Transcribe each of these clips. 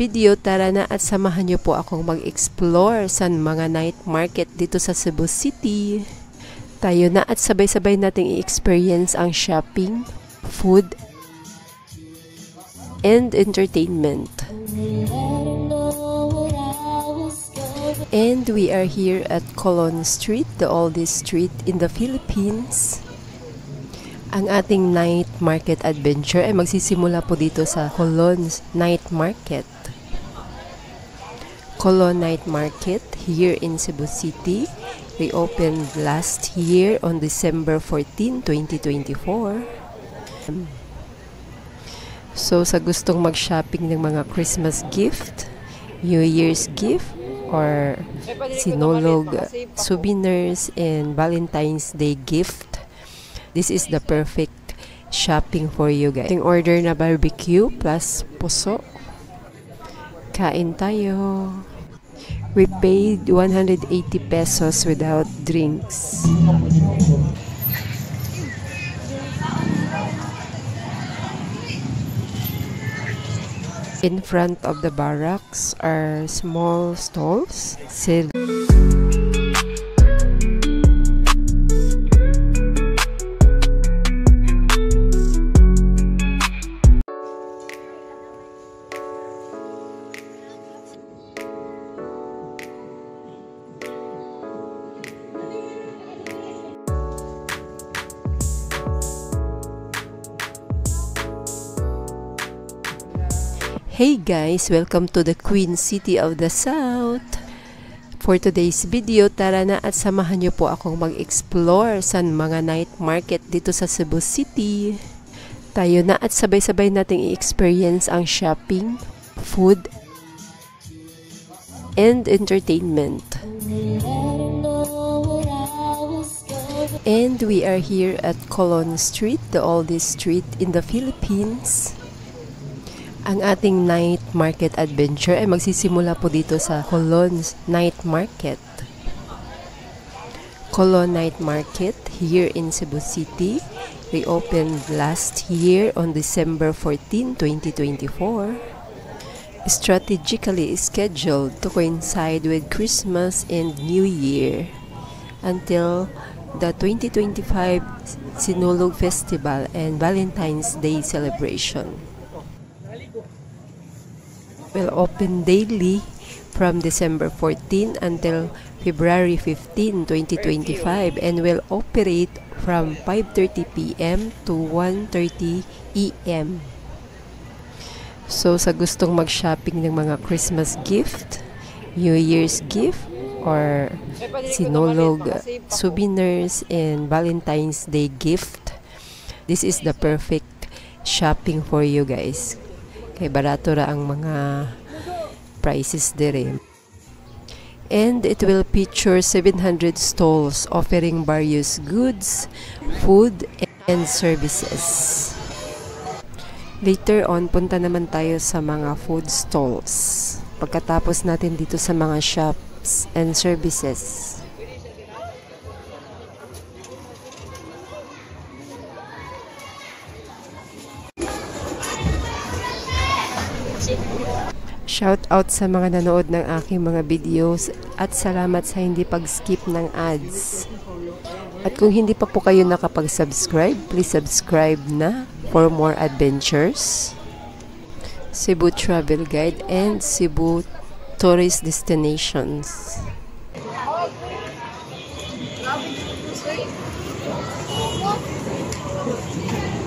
video, tara na at samahan niyo po akong mag-explore sa mga night market dito sa Cebu City. Tayo na at sabay-sabay nating i-experience ang shopping, food, and entertainment. And we are here at Colon Street, the oldest street in the Philippines. Ang ating night market adventure ay magsisimula po dito sa Colon Night Market. Colon Night Market here in Cebu City. They opened last year on December 14, 2024. So sa gustong mag-shopping ng mga Christmas gift, New Year's gift, or sinulog souvenirs and Valentine's Day gift, this is the perfect shopping for you guys. Yung order na barbecue plus puso. Kain tayo. We paid 180 pesos without drinks. In front of the barracks are small stalls selling Hey guys! Welcome to the Queen City of the South! For today's video, tara na at samahan niyo po akong mag-explore sa mga night market dito sa Cebu City. Tayo na at sabay-sabay nating i-experience ang shopping, food, and entertainment. And we are here at Colon Street, the oldest street in the Philippines. Ang ating night market adventure ay magsisimula po dito sa Colon Night Market. Colon Night Market here in Cebu City. We opened last year on December 14, 2024. Strategically scheduled to coincide with Christmas and New Year until the 2025 Sinulog Festival and Valentine's Day celebration. Will open daily from December 14 until February 15, 2025 and will operate from 5:30 p.m. to 1:30 a.m. So sa gustong mag-shopping ng mga Christmas gift, New Year's gift, or sinulog souvenirs and Valentine's Day gift, this is the perfect shopping for you guys. Kay barato ra ang mga prices dire. And it will feature 700 stalls offering various goods, food, and services. Later on, punta naman tayo sa mga food stalls. Pagkatapos natin dito sa mga shops and services. Shout out sa mga nanood ng aking mga videos at salamat sa hindi pag-skip ng ads. At kung hindi pa po kayo nakapag-subscribe, please subscribe na for more adventures, Cebu Travel Guide, and Cebu Tourist Destinations.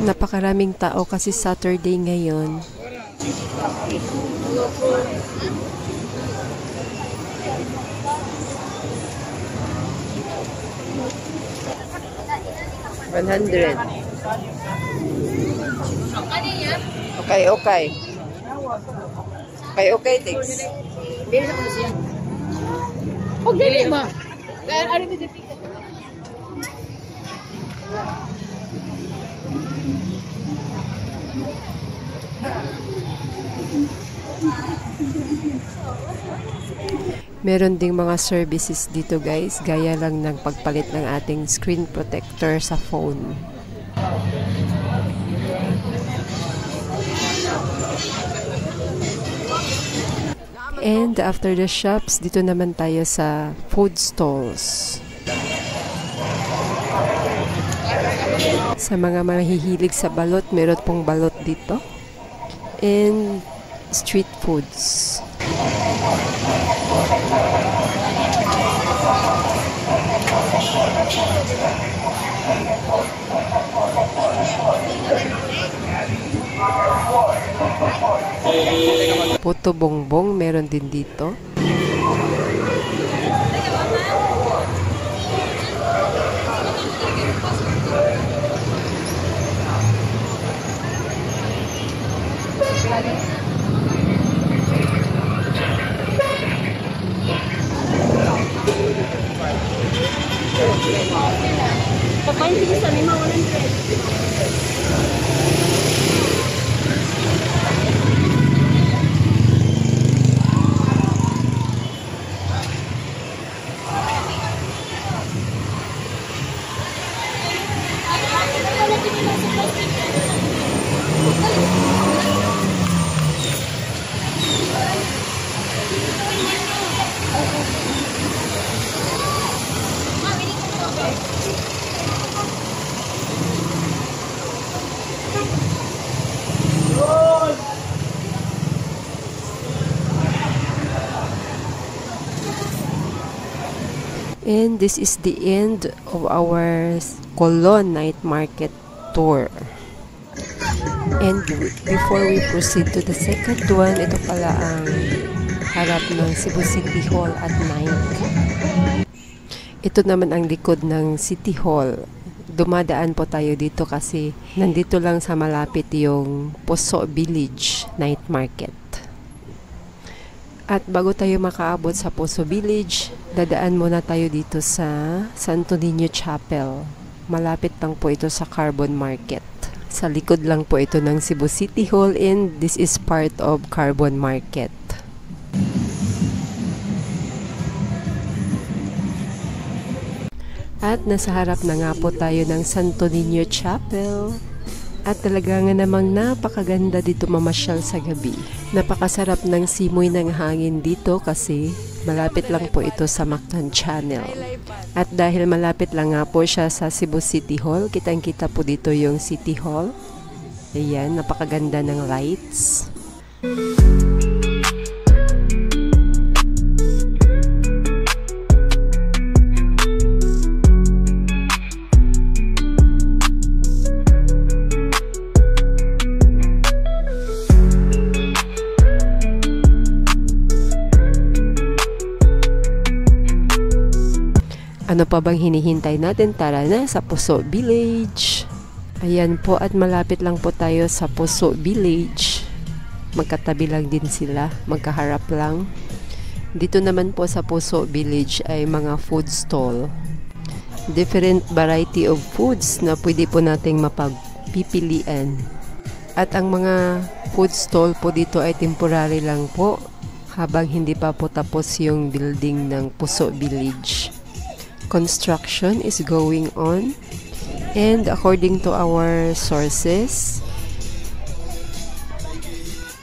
Napakaraming tao kasi Saturday ngayon. $100. Okay, okay. Okay, okay, thanks. Oh, dili ma. Kaya ano ni dito? Meron ding mga services dito guys, gaya lang ng pagpalit ng ating screen protector sa phone. And after the shops, dito naman tayo sa food stalls. Sa mga mahihilig sa balot, meron pong balot dito. And street foods. Puto bongbong meron din dito. Papain sige sa 500. And this is the end of our Colon Night Market tour. And before we proceed to the second one, ito pala ang harap ng Cebu City Hall at night. Ito naman ang likod ng City Hall. Dumadaan po tayo dito kasi nandito lang sa malapit yung Puso Village Night Market. At bago tayo makaabot sa Puso Village, dadaan muna tayo dito sa Santo Niño Chapel. Malapit lang po ito sa Carbon Market. Sa likod lang po ito ng Cebu City Hall and this is part of Carbon Market. At nasa harap na nga po tayo ng Santo Niño Chapel. At talaga nga namang napakaganda dito mamasyal sa gabi. Napakasarap ng simoy ng hangin dito kasi malapit lang po ito sa Mactan Channel. At dahil malapit lang nga po siya sa Cebu City Hall, kitang-kita po dito yung City Hall. Ayan, napakaganda ng lights. Ano pa bang hinihintay natin? Tara na sa Puso Village. Ayan po at malapit lang po tayo sa Puso Village. Magkatabi lang din sila, magkaharap lang. Dito naman po sa Puso Village ay mga food stall. Different variety of foods na pwede po nating mapagpipilian. At ang mga food stall po dito ay temporary lang po habang hindi pa po tapos yung building ng Puso Village. Construction is going on, and according to our sources,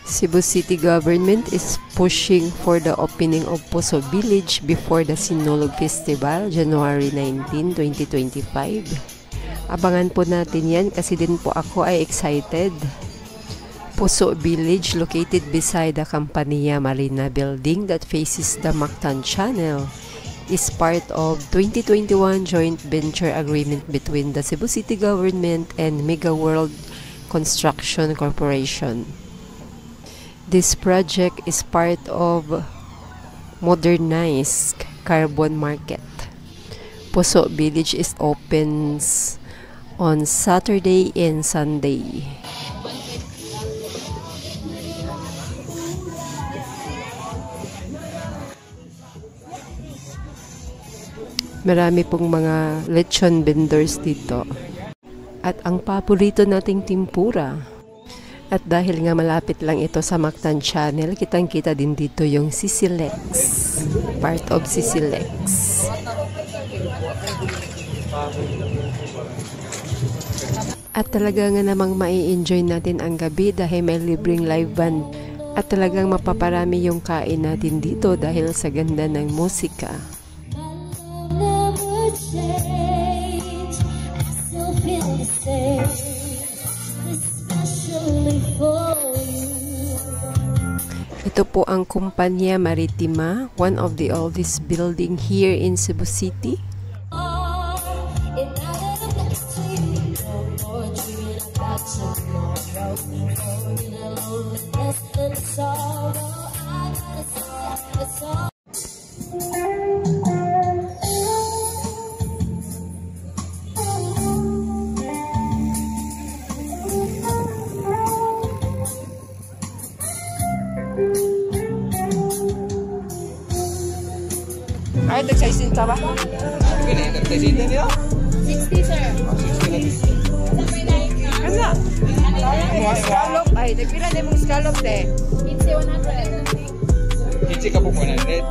Cebu City government is pushing for the opening of Puso Village before the Sinulog Festival, January 19, 2025. Abangan po natin yan kasi din po ako ay excited. Puso Village located beside the Campania Marina building that faces the Mactan Channel is part of 2021 joint venture agreement between the Cebu City government and Mega World Construction Corporation. This project is part of modernized Carbon Market. Puso Village is opens on Saturday and Sunday. Marami pong mga lechon vendors dito. At ang paborito nating tempura. At dahil nga malapit lang ito sa Mactan Channel, kitang-kita din dito yung Sisilex. Part of Sisilex. At talaga nga namang mai-enjoy natin ang gabi dahil may libreng live band At talagang mapaparami yung kain natin dito dahil sa ganda ng musika. Ito po ang Kumpanya Maritima, one of the oldest building here in Cebu City. Ay, tag-16 ka ba? 60, sir. Ano? Scallop. Ay, nagpila na yung scallop, te. It's 100. Ichi ka po 100. Ito,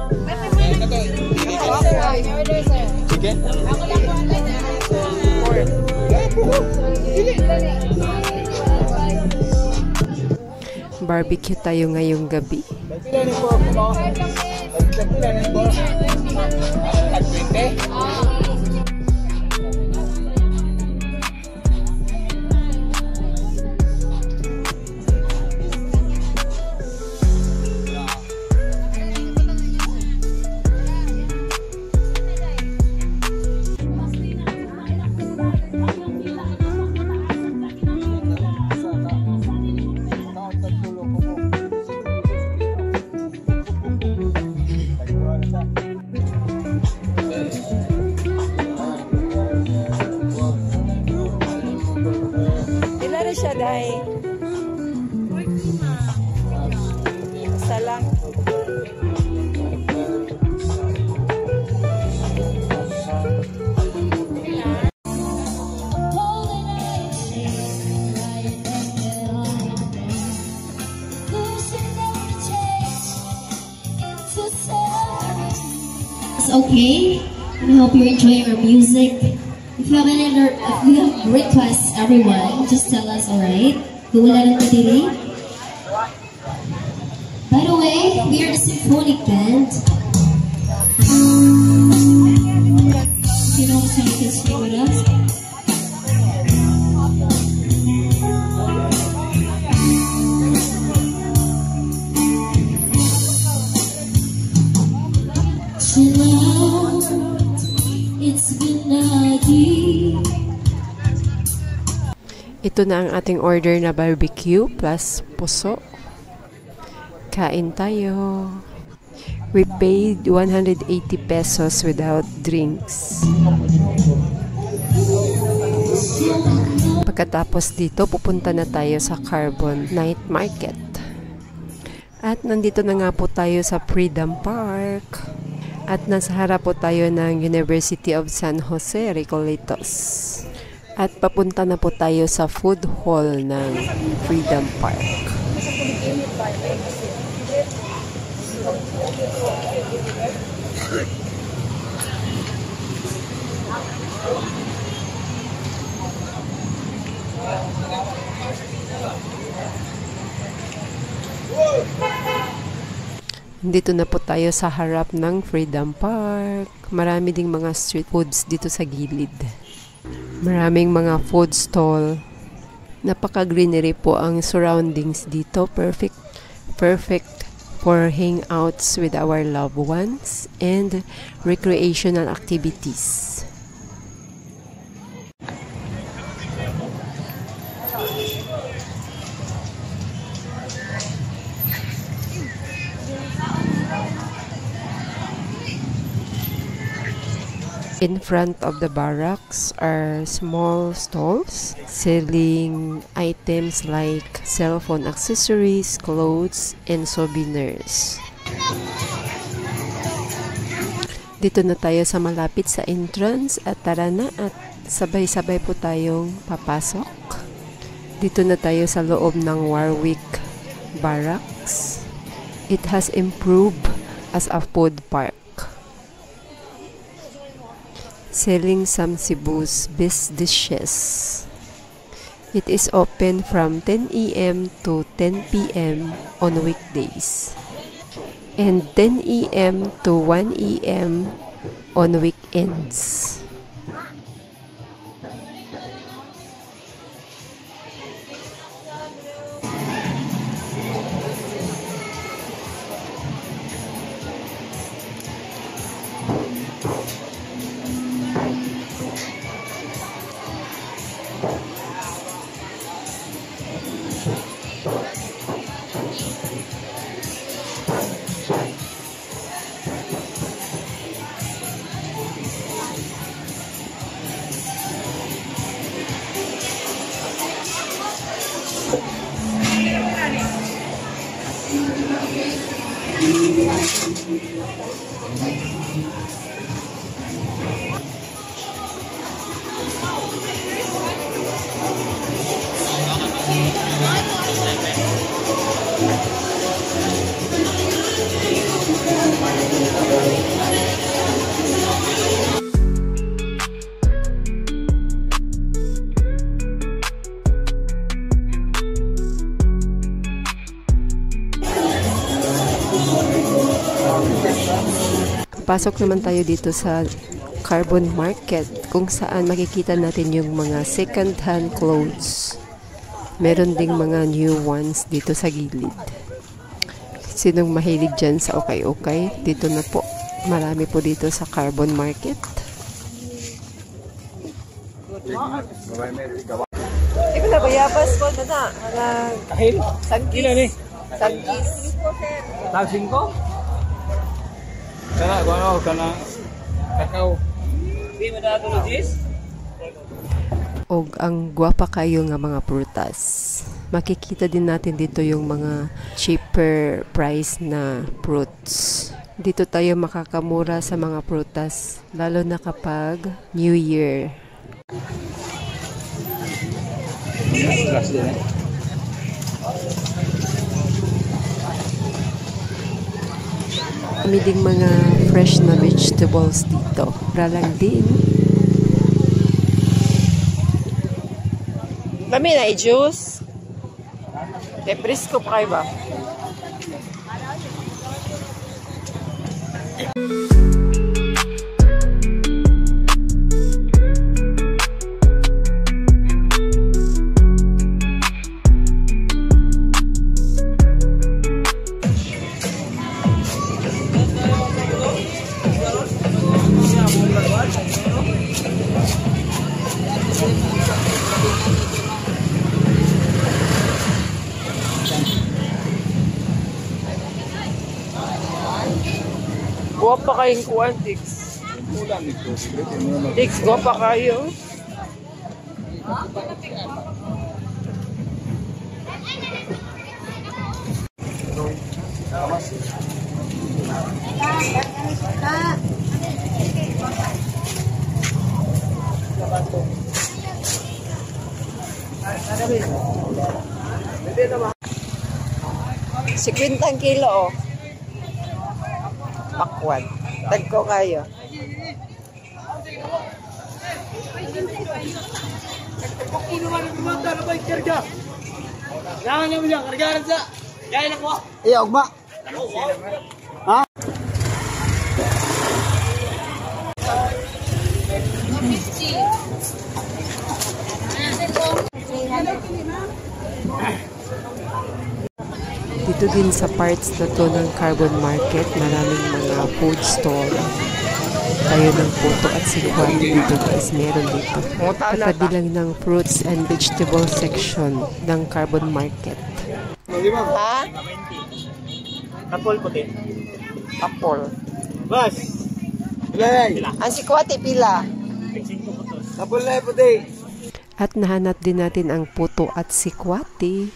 Sir, order, sir. chicken? Ako lang po online na. Barbecue tayo ngayong gabi. Pila ni po mo. Pila ni po. Tag 20. Ila rin siya, day. Isa lang. It's okay. I hope you're enjoying our music. If you have any if you have requests, everyone, just tell us, alright? Wala lang matili. By the way, we are the symphonic band. You know how you can sing with us? It's been a day. Ito na ang ating order na barbecue plus puso. Kain tayo. We paid 180 pesos without drinks. Pagkatapos dito, pupunta na tayo sa Carbon Night Market. At nandito na nga po tayo sa Freedom Park. At nasa harap po tayo ng University of San Jose, Recoletos. At papunta na po tayo sa food hall ng Freedom Park. Dito na po tayo sa harap ng Freedom Park. Marami ding mga street foods dito sa gilid. Maraming mga food stall. Napaka-greenery po ang surroundings dito. Perfect for hangouts with our loved ones and recreational activities. In front of the barracks are small stalls selling items like cell phone accessories, clothes, and souvenirs. Dito na tayo sa malapit sa entrance at tara na at sabay-sabay po tayong papasok. Dito na tayo sa loob ng Warwick Barracks. It has improved as a food park. Selling some Cebu's best dishes. It is open from 10 a.m. to 10 p.m. on weekdays and 10 a.m. to 1 a.m. on weekends. Pasok naman tayo dito sa Carbon Market kung saan makikita natin yung mga second-hand clothes. Meron ding mga new ones dito sa gilid. Sinong mahilig dyan sa okay-okay? Dito na po. Marami po dito sa Carbon Market. Ikaw na bayabas ko na. Kahil? Kilo ni? Sagkis. Tagsin ko? Kana, ano, kana, kakao. Di mo na tulogis? Og ang gwapa kayo nga mga prutas. Makikita din natin dito yung mga cheaper price na fruits. Dito tayo makakamura sa mga prutas, lalo na kapag New Year. Last din eh. Kami ding mga fresh na vegetables dito. Para lang din. Dami na i-juice. Presko pa kayo ba? Guwapa kayong kuwan, Tix. Tix, guwapa kayo. Si 50 kilo, oh. Pakwan. Tagko kayo. Iya, ugma. Ha? Dito din sa parts na to ng Carbon Market, maraming mga food stall. Tayo ng puto at sikwan dito guys, meron dito. Katabi lang ng fruits and vegetable section ng Carbon Market. Ha? Kapol puti. Apol. Bas. Bilay. Ang sikwati pila. Kapol na puti. At nahanap din natin ang puto at sikwati.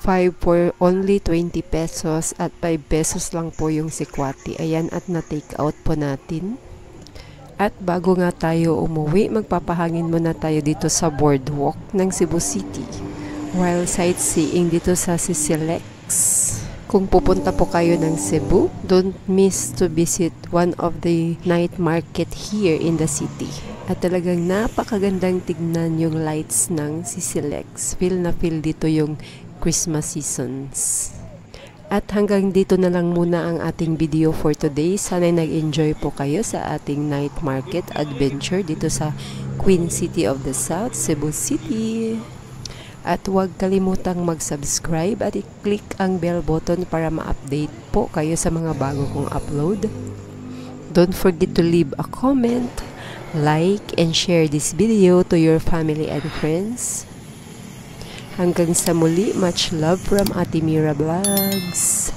5 for only 20 pesos at 5 pesos lang po yung sikwati. Ayan, at na-take out po natin. At bago nga tayo umuwi, magpapahangin muna tayo dito sa boardwalk ng Cebu City while sightseeing dito sa Sisilex. Kung pupunta po kayo ng Cebu, don't miss to visit one of the night market here in the city. At talagang napakagandang tignan yung lights ng CCLEX. Feel na feel dito yung Christmas seasons. At hanggang dito na lang muna ang ating video for today. Sana'y nag-enjoy po kayo sa ating night market adventure dito sa Queen City of the South, Cebu City. At huwag kalimutang mag-subscribe at i-click ang bell button para ma-update po kayo sa mga bago kong upload. Don't forget to leave a comment, like, and share this video to your family and friends. Hanggang sa muli, much love from Ate Mira Vlogs.